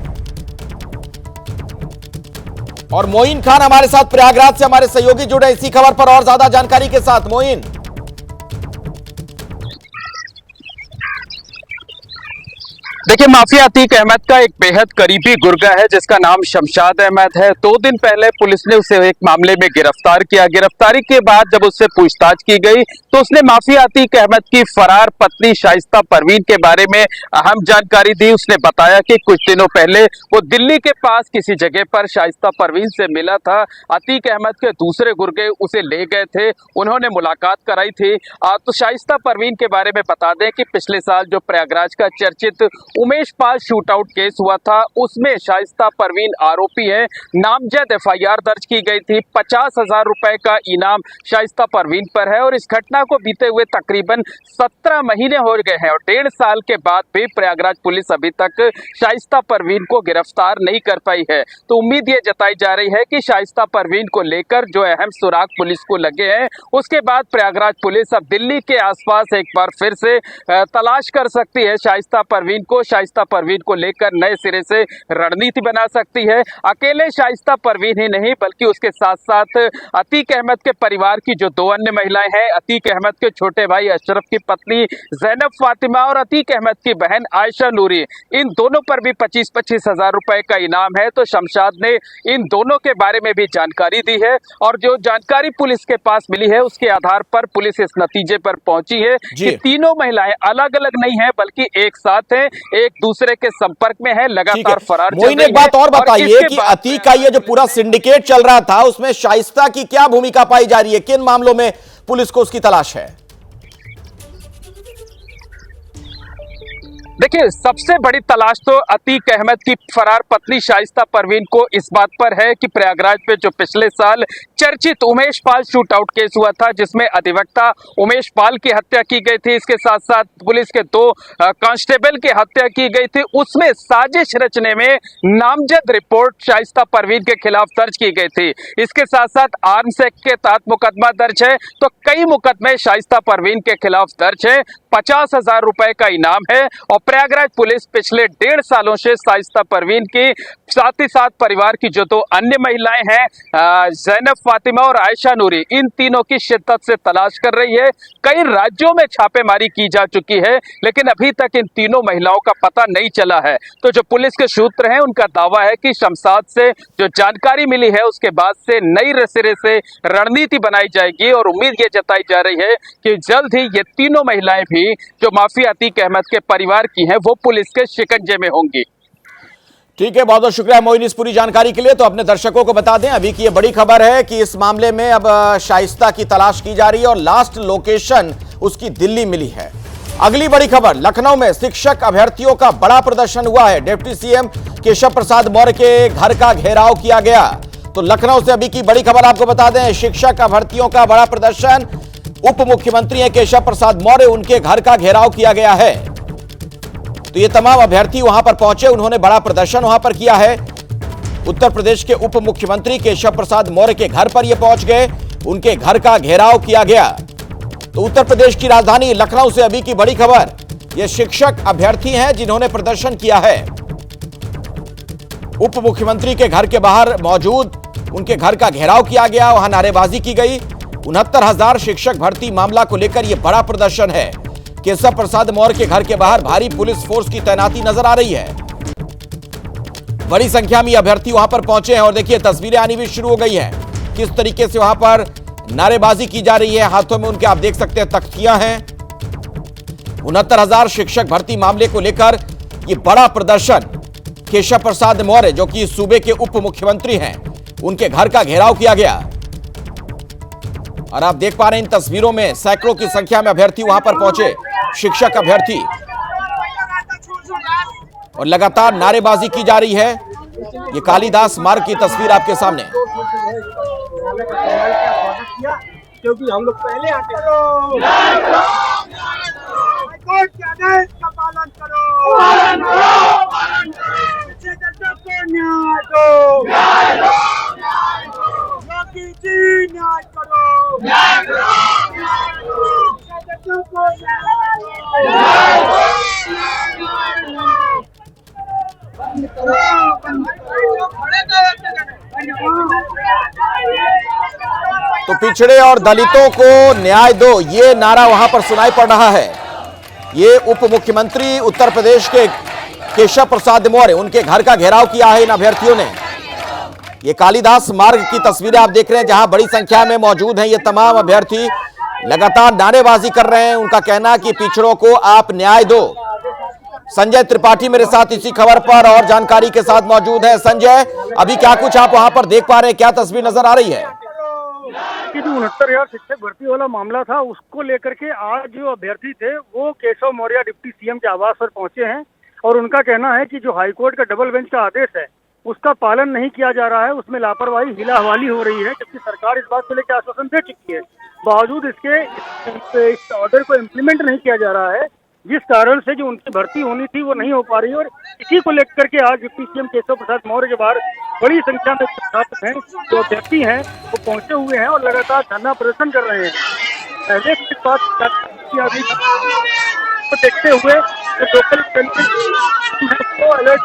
और मोइन खान हमारे साथ प्रयागराज से हमारे सहयोगी जुड़े इसी खबर पर और ज्यादा जानकारी के साथ। मोइन, देखिए, माफिया अतीक अहमद का एक बेहद करीबी गुर्गा है जिसका नाम शमशाद अहमद है। 2 दिन पहले पुलिस ने उसे एक मामले में गिरफ्तार किया। गिरफ्तारी के बाद जब उससे पूछताछ की गई तो उसने माफिया अतीक अहमद की फरार पत्नी शाइस्ता परवीन के बारे में अहम जानकारी दी। उसने बताया कि कुछ दिनों पहले वो दिल्ली के पास किसी जगह पर शाइस्ता परवीन से मिला था। अतीक अहमद के दूसरे गुर्गे उसे ले गए थे, उन्होंने मुलाकात कराई थी। तो शाइस्ता परवीन के बारे में बता दें कि पिछले साल जो प्रयागराज का चर्चित उमेश पाल शूटआउट केस हुआ था, उसमें शाइस्ता परवीन आरोपी है। नामजद FIR दर्ज की गई थी। 50,000 रुपए का इनाम शाइस्ता परवीन पर है। और इस घटना को बीते हुए तकरीबन 17 महीने हो गए हैं और 1.5 साल के बाद भी प्रयागराज पुलिस अभी तक शाइस्ता परवीन को गिरफ्तार नहीं कर पाई है। तो उम्मीद ये जताई जा रही है कि शाइस्ता परवीन को लेकर जो अहम सुराग पुलिस को लगे हैं, उसके बाद प्रयागराज पुलिस अब दिल्ली के आसपास एक बार फिर से तलाश कर सकती है शाइस्ता परवीन को। शाइस्ता परवीन को लेकर नए सिरे से रणनीति बना सकती है। अकेले शाइस्ता परवीन ही नहीं बल्कि उसके साथ साथ अतीक अहमद के परिवार की जो 2 अन्य महिलाएं हैं, अतीक अहमद के छोटे भाई अशरफ की पत्नी जैनब फातिमा और अतीक अहमद की बहन आयशा नूरी, इन दोनों पर भी 25-25 हजार रुपए का इनाम है। तो शमशाद ने इन दोनों के बारे में भी जानकारी दी है और जो जानकारी पुलिस के पास मिली है उसके आधार पर पुलिस इस नतीजे पर पहुंची है कि तीनों महिलाएं अलग अलग नहीं है बल्कि एक साथ हैं, एक दूसरे के संपर्क में है, लगातार फरार चल रही है। एक बात और बताइए कि अतीक का ये जो पूरा सिंडिकेट चल रहा था उसमें शाइस्ता की क्या भूमिका पाई जा रही है? किन मामलों में पुलिस को उसकी तलाश है? देखिए, सबसे बड़ी तलाश तो अतीक अहमद की फरार पत्नी शाइस्ता परवीन को इस बात पर है कि प्रयागराज में जो पिछले साल चर्चित Umesh Pal shoot out case हुआ था, जिसमें अधिवक्ता उमेश पाल की हत्या की गई थी, इसके साथ साथ पुलिस के 2 कांस्टेबल की हत्या की गई थी, उसमें साजिश रचने में नामजद रिपोर्ट शाइस्ता परवीन के खिलाफ दर्ज की गई थी। इसके साथ साथ आर्म्स एक्ट के तहत मुकदमा दर्ज है, तो कई मुकदमे शाइस्ता परवीन के खिलाफ दर्ज है। 50,000 रुपए का इनाम है और प्रयागराज पुलिस पिछले 1.5 सालों से शाइस्ता परवीन की साथ ही साथ परिवार की जो 2 अन्य महिलाएं हैं, जैनब फातिमा और आयशा नूरी, इन तीनों की शिद्दत से तलाश कर रही है। कई राज्यों में छापेमारी की जा चुकी है, लेकिन अभी तक इन तीनों महिलाओं का पता नहीं चला है। तो जो पुलिस के सूत्र हैं, उनका दावा है कि शमशाद से जो जानकारी मिली है, उसके बाद से नई सिरे से रणनीति बनाई जाएगी और उम्मीद ये जताई जा रही है कि जल्द ही ये तीनों महिलाएं भी जो माफिया अतीक अहमद के परिवार की हैं, वो पुलिस के शिकंजे में होंगी। ठीक है, बहुत बहुत शुक्रिया मोइन इस पूरी जानकारी के लिए। तो अपने दर्शकों को बता दें, अभी की ये बड़ी खबर है कि इस मामले में अब शाइस्ता की तलाश की जा रही है और लास्ट लोकेशन उसकी दिल्ली मिली है। अगली बड़ी खबर, लखनऊ में शिक्षक अभ्यर्थियों का बड़ा प्रदर्शन हुआ है। डिप्टी सीएम केशव प्रसाद मौर्य के घर का घेराव किया गया। तो लखनऊ से अभी की बड़ी खबर आपको बता दें, शिक्षक अभ्यर्थियों का बड़ा प्रदर्शन। उप मुख्यमंत्री हैं केशव प्रसाद मौर्य, उनके घर का घेराव किया गया है। तो ये तमाम अभ्यर्थी वहां पर पहुंचे, उन्होंने बड़ा प्रदर्शन वहां पर किया है। उत्तर प्रदेश के उप मुख्यमंत्री केशव प्रसाद मौर्य के घर पर ये पहुंच गए, उनके घर का घेराव किया गया। तो उत्तर प्रदेश की राजधानी लखनऊ से अभी की बड़ी खबर, ये शिक्षक अभ्यर्थी हैं जिन्होंने प्रदर्शन किया है। उप मुख्यमंत्री के घर के बाहर मौजूद उनके घर का घेराव किया गया, वहां नारेबाजी की गई। 69,000 शिक्षक भर्ती मामला को लेकर यह बड़ा प्रदर्शन है। केशव प्रसाद मौर्य के घर के बाहर भारी पुलिस फोर्स की तैनाती नजर आ रही है। बड़ी संख्या में अभ्यर्थी वहां पर पहुंचे हैं और देखिए तस्वीरें आनी भी शुरू हो गई हैं। किस तरीके से वहां पर नारेबाजी की जा रही है, हाथों में उनके आप देख सकते हैं तख्तियां हैं। 69,000 शिक्षक भर्ती मामले को लेकर यह बड़ा प्रदर्शन, केशव प्रसाद मौर्य जो कि सूबे के उप मुख्यमंत्री हैं, उनके घर का घेराव किया गया। और आप देख पा रहे हैं इन तस्वीरों में सैकड़ों की संख्या में अभ्यर्थी वहां पर पहुंचे, शिक्षक अभ्यर्थी, और लगातार नारेबाजी की जा रही है। ये कालिदास मार्ग की तस्वीर आपके सामने। क्योंकि हम लोग पहले आते हैं। का आदेश का पालन करो, पालन करो, पालन करो। न्याय दो, न्याय दो, योगी जी न्याय करो, न्याय करो, न्याय करो। तो पिछड़े और दलितों को न्याय दो, ये नारा वहां पर सुनाई पड़ रहा है। ये उप मुख्यमंत्री उत्तर प्रदेश के केशव प्रसाद मौर्य, उनके घर का घेराव किया है इन अभ्यर्थियों ने। ये कालिदास मार्ग की तस्वीरें आप देख रहे हैं, जहां बड़ी संख्या में मौजूद हैं ये तमाम अभ्यर्थी, लगातार नारेबाजी कर रहे हैं। उनका कहना है कि पिछड़ों को आप न्याय दो। संजय त्रिपाठी मेरे साथ इसी खबर पर और जानकारी के साथ मौजूद है। संजय, अभी क्या कुछ आप वहां पर देख पा रहे हैं, क्या तस्वीर नजर आ रही है? कि जो 69,000 शिक्षक भर्ती वाला मामला था, उसको लेकर के आज जो अभ्यर्थी थे वो केशव मौर्य डिप्टी सीएम के आवास पर पहुंचे हैं और उनका कहना है कि जो हाईकोर्ट का डबल बेंच का आदेश है उसका पालन नहीं किया जा रहा है, उसमें लापरवाही, हिला हवाली हो रही है, जबकि सरकार इस बात को लेकर आश्वासन दे चुकी है। बावजूद इसके इस ऑर्डर को इम्प्लीमेंट नहीं किया जा रहा है, जिस कारण से जो उनकी भर्ती होनी थी वो नहीं हो पा रही है। और इसी को लेकर के आज डिप्टी सीएम केशव प्रसाद मौर्य के बाहर बड़ी संख्या में छात्र हैं, जो अभ्यर्थी हैं, वो पहुंचे हुए हैं और लगातार धरना प्रदर्शन कर रहे हैं। पहले इस बात को देखते हुए लोकल अलर्ट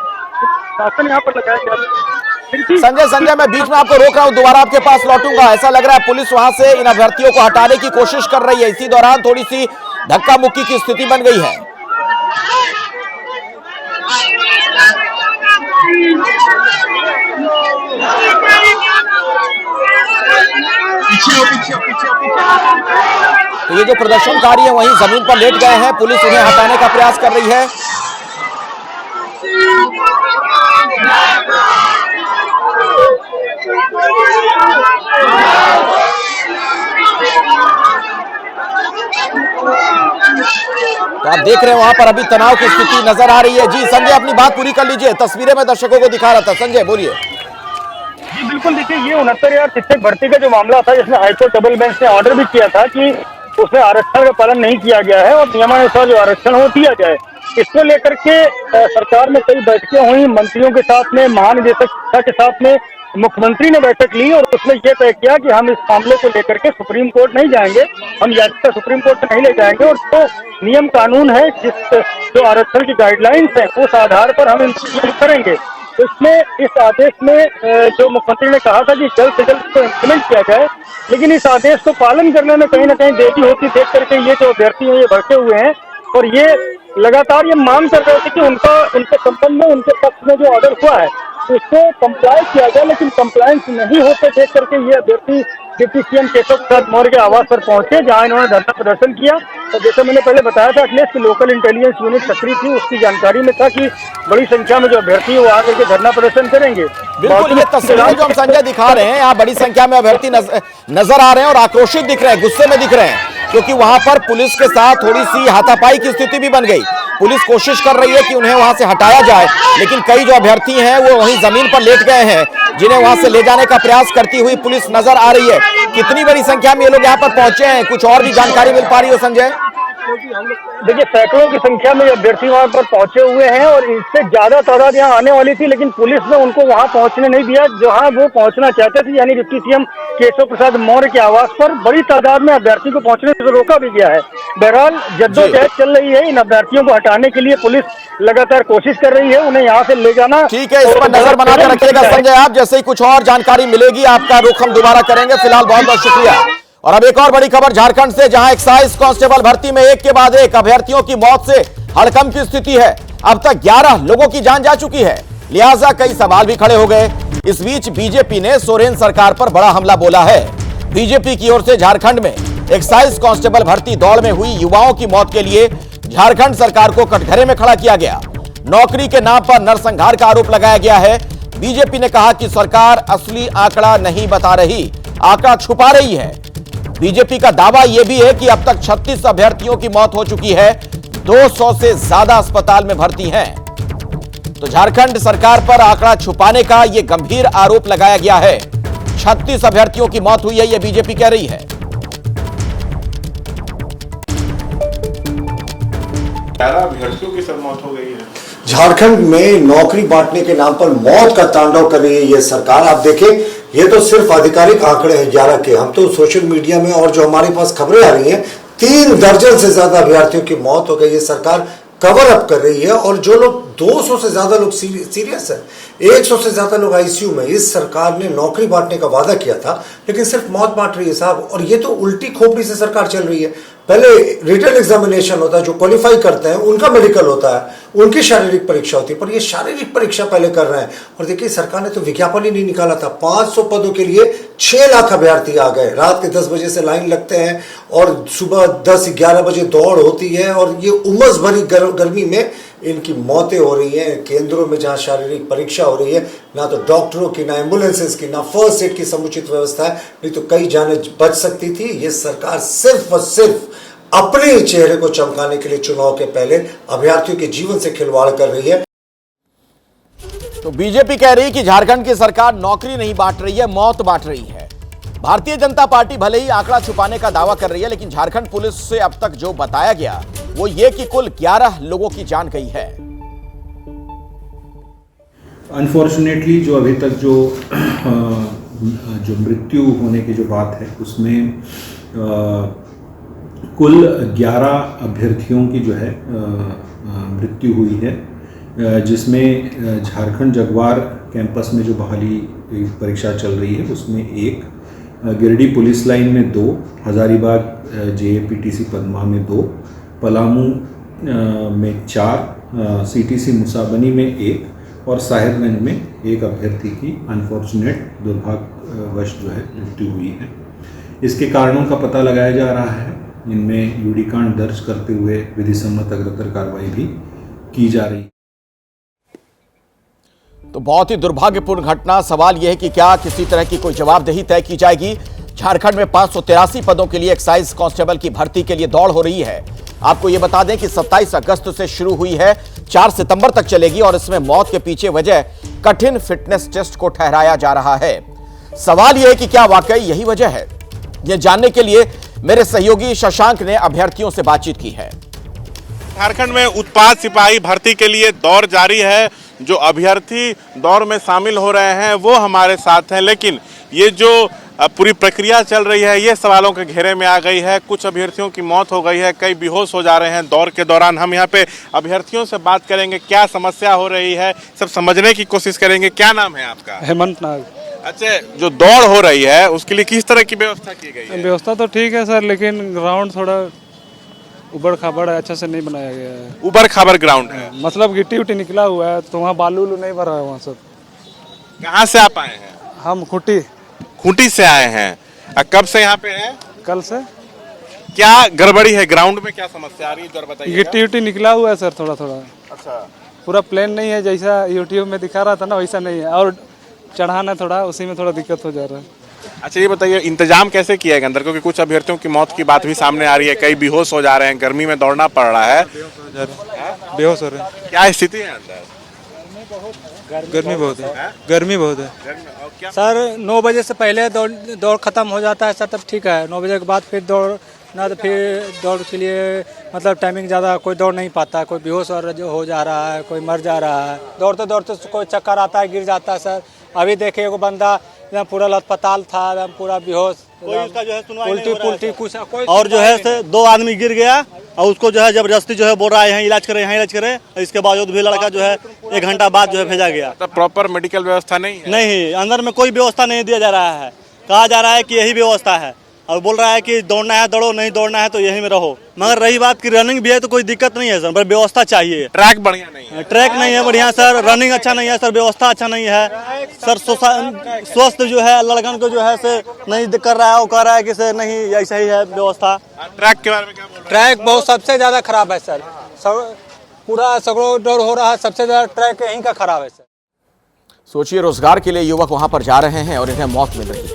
शासन यहाँ पर लगाया गया। संजय, मैं बीच में आपको रोक रहा हूं, दोबारा आपके पास लौटूंगा। ऐसा लग रहा है पुलिस वहां से इन अभ्यर्थियों को हटाने की कोशिश कर रही है। इसी दौरान थोड़ी सी धक्का मुक्की की स्थिति बन गई है। तो ये जो प्रदर्शनकारी है वहीं जमीन पर लेट गए हैं, पुलिस उन्हें हटाने का प्रयास कर रही है। तो आप देख रहे हैं वहां पर अभी तनाव की स्थिति नजर आ रही है। जी संजय, अपनी बात पूरी कर लीजिए, तस्वीरें में दर्शकों को दिखा रहा था। संजय बोलिए। जी बिल्कुल, देखिए ये 69,000 शिक्षक भर्ती का जो मामला था, जिसमें हाईकोर्ट डबल बेंच ने ऑर्डर भी किया था कि उसमें आरक्षण का पालन नहीं किया गया है और नियमानुसार जो आरक्षण हो दिया जाए, इसको लेकर के सरकार में कई बैठकें हुई, मंत्रियों के साथ में, महानिदेशक के साथ में, मुख्यमंत्री ने बैठक ली और उसने ये तय किया कि हम इस मामले को लेकर के सुप्रीम कोर्ट नहीं जाएंगे, हम याचिका सुप्रीम कोर्ट में नहीं ले जाएंगे और जो नियम कानून है, जो आरक्षण की गाइडलाइंस है, उस आधार पर हम इम्प्लीमेंट करेंगे। इसमें इस आदेश में जो मुख्यमंत्री ने कहा था कि जल्द से जल्द इसको इम्प्लीमेंट किया जाए, लेकिन इस आदेश को पालन करने में कहीं ना कहीं देरी होती देख करके ये जो अभ्यर्थी हैं ये भड़के हुए हैं और ये लगातार ये मांग कर रहे थे कि उनके संबंध में, उनके पक्ष में जो ऑर्डर हुआ है उसको कंप्लाई किया जाए, लेकिन कंप्लायंस नहीं होते देख करके ये अभ्यर्थी डिप्टी सीएम केशव प्रसाद मौर्य के आवास पर पहुंचे, जहां इन्होंने धरना प्रदर्शन किया। और जैसे मैंने पहले बताया था अखिलेश की लोकल इंटेलिजेंस यूनिट सक्रिय थी, उसकी जानकारी में था कि बड़ी संख्या में जो अभ्यर्थी वो आकर के धरना प्रदर्शन करेंगे। बिल्कुल, ये तस्वीरें जो हम संजय दिखा रहे हैं, यहाँ बड़ी संख्या में अभ्यर्थी नजर आ रहे हैं और आक्रोशित दिख रहे हैं, गुस्से में दिख रहे हैं, क्योंकि वहां पर पुलिस के साथ थोड़ी सी हाथापाई की स्थिति भी बन गई। पुलिस कोशिश कर रही है कि उन्हें वहां से हटाया जाए, लेकिन कई जो अभ्यर्थी हैं वो वहीं जमीन पर लेट गए हैं, जिन्हें वहां से ले जाने का प्रयास करती हुई पुलिस नजर आ रही है। कितनी बड़ी संख्या में ये लोग यहाँ पर पहुंचे हैं, कुछ और भी जानकारी मिल पा रही हो संजय? देखिए सैकड़ों की संख्या में अभ्यर्थी वहां पर पहुंचे हुए हैं और इससे ज्यादा तादाद यहाँ आने वाली थी, लेकिन पुलिस ने उनको वहां पहुंचने नहीं दिया जहां वो पहुंचना चाहते थे, यानी डिप्टी सीएम केशव प्रसाद मौर्य के आवास पर बड़ी तादाद में अभ्यर्थी को पहुंचने से रोका भी गया है। बहरहाल जद्दोजहद चल रही है, इन अभ्यर्थियों को हटाने के लिए पुलिस लगातार कोशिश कर रही है, उन्हें यहाँ से ले जाना। ठीक है, इस पर नजर बनाकर रखिएगा संजय आप, जैसे ही कुछ और जानकारी मिलेगी आपका रुख हम दोबारा करेंगे। फिलहाल बहुत बहुत शुक्रिया। और अब एक और बड़ी खबर झारखंड से, जहां एक्साइज कांस्टेबल भर्ती में एक के बाद एक अभ्यर्थियों की मौत से हड़कंप की स्थिति है। अब तक 11 लोगों की जान जा चुकी है, लिहाजा कई सवाल भी खड़े हो गए। इस बीच बीजेपी ने सोरेन सरकार पर बड़ा हमला बोला है। बीजेपी की ओर से झारखंड में एक्साइज कांस्टेबल भर्ती दौड़ में हुई युवाओं की मौत के लिए झारखंड सरकार को कटघरे में खड़ा किया गया। नौकरी के नाम पर नरसंहार का आरोप लगाया गया है। बीजेपी ने कहा कि सरकार असली आंकड़ा नहीं बता रही, आंकड़ा छुपा रही है। बीजेपी का दावा यह भी है कि अब तक 36 अभ्यर्थियों की मौत हो चुकी है, 200 से ज्यादा अस्पताल में भर्ती हैं। तो झारखंड सरकार पर आंकड़ा छुपाने का यह गंभीर आरोप लगाया गया है। 36 अभ्यर्थियों की मौत हुई है, यह बीजेपी कह रही है। 11 अभ्यर्थियों की सब मौत हो गई है। झारखंड में नौकरी बांटने के नाम पर मौत का तांडव कर रही है ये सरकार। आप देखें, ये तो सिर्फ आधिकारिक आंकड़े हैं 11 के। हम तो सोशल मीडिया में और जो हमारे पास खबरें आ रही हैं, 3 दर्जन से ज्यादा अभ्यर्थियों की मौत हो गई। ये सरकार कवर अप कर रही है और जो लोग 200 से ज्यादा लोग सीरियस है, 100 से ज्यादा लोग आईसीयू में। इस सरकार ने नौकरी बांटने का वादा किया था, लेकिन सिर्फ मौत बांट रही है साहब। और ये तो उल्टी खोपड़ी से सरकार चल रही है। पहले रिटन एग्जामिनेशन होता है, जो क्वालिफाई करते हैं उनका मेडिकल होता है, उनकी शारीरिक परीक्षा होती है, पर ये शारीरिक परीक्षा पहले कर रहे हैं। और देखिए, सरकार ने तो विज्ञापन ही नहीं निकाला था। 500 पदों के लिए 6 लाख अभ्यर्थी आ गए। रात के 10 बजे से लाइन लगते हैं और सुबह 10-11 बजे दौड़ होती है और ये उमस भरी गर्मी में इनकी मौतें हो रही हैं। केंद्रों में जहां शारीरिक परीक्षा हो रही है, ना तो डॉक्टरों की, ना एम्बुलेंसेस की, ना फर्स्ट एड की समुचित व्यवस्था है, नहीं तो कई जानें बच सकती थी। ये सरकार सिर्फ और सिर्फ अपने चेहरे को चमकाने के लिए चुनाव के पहले अभ्यर्थियों के जीवन से खिलवाड़ कर रही है। तो बीजेपी कह रही है कि झारखंड की सरकार नौकरी नहीं बांट रही है, मौत बांट रही है। भारतीय जनता पार्टी भले ही आंकड़ा छुपाने का दावा कर रही है, लेकिन झारखंड पुलिस से अब तक जो बताया गया वो ये कि कुल 11 लोगों की जान गई है। अनफॉर्चुनेटली जो अभी तक जो मृत्यु होने की जो बात है, उसमें कुल 11 अभ्यर्थियों की जो है मृत्यु हुई है, जिसमें झारखंड जगवार कैंपस में जो बहाली परीक्षा चल रही है उसमें 1, गिरिडीह पुलिस लाइन में 2, हजारीबाग जेएपीटीसी पदमा में 2, पलामू में 4, सीटीसी मुसाबनी में 1 और साहिबगंज में 1 अभ्यर्थी की अनफॉर्चुनेट दुर्भाग्यवश जो है मृत्यु हुई है। इसके कारणों का पता लगाया जा रहा है। इनमें यूडी कांड दर्ज करते हुए विधि सम्मत अग्रतर कार्रवाई भी की जा रही है। तो बहुत ही दुर्भाग्यपूर्ण घटना। सवाल यह है कि क्या किसी तरह की कोई जवाबदेही तय की जाएगी। झारखंड में 583 पदों के लिए एक्साइज कांस्टेबल की भर्ती के लिए दौड़ हो रही है। आपको यह बता दें कि 27 अगस्त से शुरू हुई है, 4 सितंबर तक चलेगी और इसमें मौत के पीछे वजह कठिन फिटनेस टेस्ट को ठहराया जा रहा है। सवाल यह है कि क्या वाकई यही वजह है? यह जानने के लिए मेरे सहयोगी शशांक ने अभ्यर्थियों से बातचीत की है। झारखंड में उत्पाद सिपाही भर्ती के लिए दौर जारी है। जो अभ्यर्थी दौर में शामिल हो रहे हैं वो हमारे साथ हैं, लेकिन ये जो पूरी प्रक्रिया चल रही है ये सवालों के घेरे में आ गई है। कुछ अभ्यर्थियों की मौत हो गई है, कई बेहोश हो जा रहे हैं दौड़ के दौरान। हम यहाँ पे अभ्यर्थियों से बात करेंगे, क्या समस्या हो रही है सब समझने की कोशिश करेंगे। क्या नाम है आपका? हेमंत नाग। अच्छा, जो दौड़ हो रही है उसके लिए किस तरह की व्यवस्था की गई है? व्यवस्था तो ठीक है सर, लेकिन ग्राउंड थोड़ा उबड़ खाबड़ है, अच्छा से नहीं बनाया गया है। उबड़ खाबड़ ग्राउंड है, मतलब गिट्टी उट्टी निकला हुआ है, तो वहाँ बालू नहीं भरा है वहाँ सब। कहाँ से आप आए हैं? हम खूंटी से आए हैं। कब से यहाँ पे हैं? कल से। क्या गड़बड़ी है ग्राउंड में, क्या समस्या आ रही है जरा बताइए। गिट्टी उट्टी निकला हुआ है सर, थोड़ा थोड़ा। अच्छा, पूरा प्लेन नहीं है, जैसा यूट्यूब में दिखा रहा था ना वैसा नहीं है, और चढ़ाना थोड़ा उसी में थोड़ा दिक्कत हो जा रहा है। अच्छा, ये बताइए इंतजाम कैसे किया गया अंदर, क्योंकि कुछ अभ्यर्थियों की मौत की बात भी सामने आ रही है, कई बेहोश हो जा रहे हैं, गर्मी में दौड़ना पड़ रहा है। बेहोश हो रहे हैं। क्या स्थिति है अंदर? गर्मी बहुत है, गर्मी बहुत है सर। 9 बजे से पहले दौड़ खत्म हो जाता है सर, तब ठीक है। 9 बजे के बाद फिर दौड़ ना, तो फिर दौड़ के लिए मतलब टाइमिंग ज़्यादा कोई दौड़ नहीं पाता, कोई बेहोश हो जा रहा है, कोई मर जा रहा है। दौड़ते दौड़ते कोई चक्कर आता है, गिर जाता है सर। अभी देखिए एगो बंदा एकदम पूरा लथपताल था, एकदम पूरा बेहोश, कोई उसका जो है सुनवाई उल्टी पुल्टी कुछ कोई। और जो है से 2 आदमी गिर गया और उसको जो है जबरदस्ती जो है बोल रहा है यहाँ इलाज करे। इसके बावजूद भी लड़का जो है 1 घंटा बाद जो है भेजा गया। तो प्रॉपर मेडिकल व्यवस्था नहीं है? नहीं, अंदर में कोई व्यवस्था नहीं दिया जा रहा है। कहा जा रहा है कि यही व्यवस्था है, और बोल रहा है कि दौड़ना है दौड़ो, नहीं दौड़ना है तो यही में रहो। मगर रही बात की रनिंग भी है तो कोई दिक्कत नहीं है सर, पर व्यवस्था चाहिए। ट्रैक बढ़िया नहीं है? ट्रैक नहीं है बढ़िया सर, रनिंग अच्छा नहीं है सर, व्यवस्था अच्छा नहीं है सर। स्वस्थ जो है लड़कन को जो है से नहीं कर रहा है, वो कह रहा है कि सर नहीं ऐसा ही है व्यवस्था। ट्रैक के बारे में क्या बोल रहे हैं? ट्रैक बहुत सबसे ज्यादा खराब है सर, पूरा सगड़ो दौड़ हो रहा है, सबसे ज्यादा ट्रैक यहीं का खराब है सर। सोचिए, रोजगार के लिए युवक वहां पर जा रहे हैं और इन्हें मौत मिल रही है।